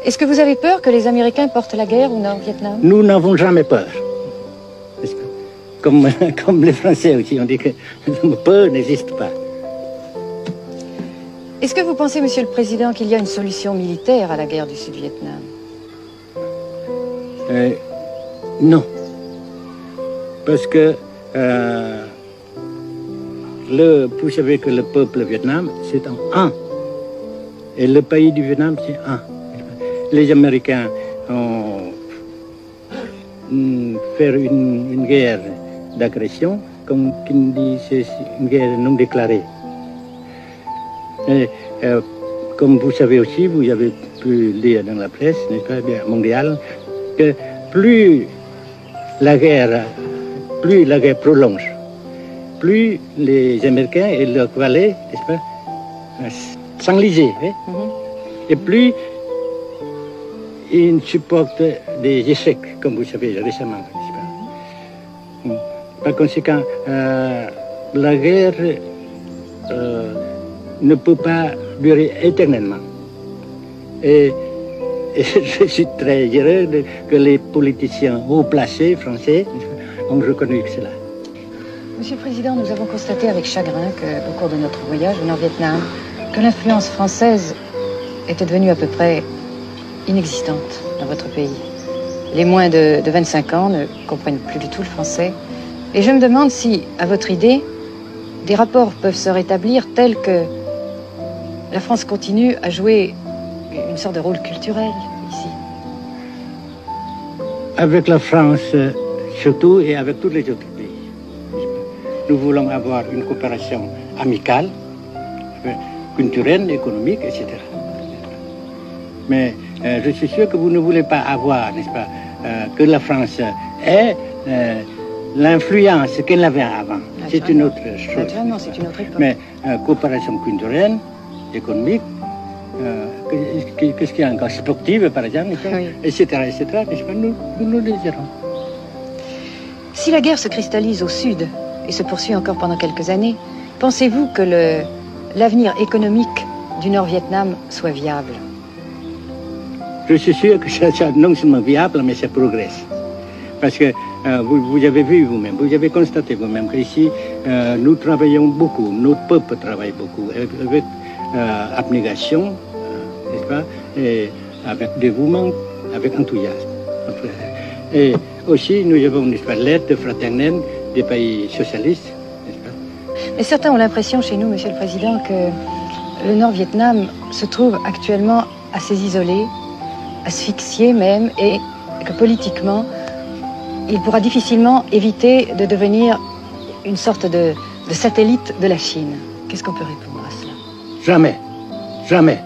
Est-ce que vous avez peur que les Américains portent la guerre au Nord-Vietnam? Nous n'avons jamais peur. Comme les Français aussi, on dit que peur n'existe pas. Est-ce que vous pensez, Monsieur le Président, qu'il y a une solution militaire à la guerre du Sud-Vietnam? Non. Parce que vous savez que le peuple vietnam, c'est un. Et le pays du Vietnam, c'est un. Les Américains ont fait une guerre d'agression, comme qui dit, c'est une guerre non déclarée. Et, comme vous savez aussi, vous avez pu lire dans la presse, n'est-ce pas, mondiale, que plus la guerre prolonge, plus les Américains et leurs valets, n'est-ce pas, s'enliser, hein? Et plus ils supportent des échecs, comme vous savez récemment, n'est-ce pas? Par conséquent, la guerre ne peut pas durer éternellement. Et je suis très heureux que les politiciens haut placés français ont reconnu cela. Monsieur le Président, nous avons constaté avec chagrin qu'au cours de notre voyage au Nord-Vietnam, que l'influence française était devenue à peu près inexistante dans votre pays. Les moins de 25 ans ne comprennent plus du tout le français. Et je me demande si, à votre idée, des rapports peuvent se rétablir tels que la France continue à jouer une sorte de rôle culturel ici. Avec la France, surtout, et avec tous les autres pays. Nous voulons avoir une coopération amicale, culturelle, économique, etc. Mais je suis sûr que vous ne voulez pas avoir, n'est-ce pas, que la France ait l'influence qu'elle avait avant. C'est une autre chose. Naturellement, c'est une autre époque. Mais coopération culturelle, économique, qu'est-ce qu'il y a encore, sportive par exemple, oui. etc., n'est-ce pas, nous les gérons. Si la guerre se cristallise au sud et se poursuit encore pendant quelques années, pensez-vous que l'avenir économique du Nord-Vietnam soit viable? Je suis sûr que ça non seulement viable, mais ça progresse. Parce que vous avez vu vous-même, vous avez constaté vous-même qu'ici, nous travaillons beaucoup, notre peuple travaille beaucoup, avec abnégation, n'est-ce pas, et avec dévouement, avec enthousiasme. Et aussi, nous avons, n'est-ce pas, l'aide fraternelle des pays socialistes, n'est-ce pas. Mais certains ont l'impression chez nous, Monsieur le Président, que le Nord-Vietnam se trouve actuellement assez isolé, asphyxié même, et que politiquement, il pourra difficilement éviter de devenir une sorte de satellite de la Chine. Qu'est-ce qu'on peut répondre à cela? Jamais, jamais.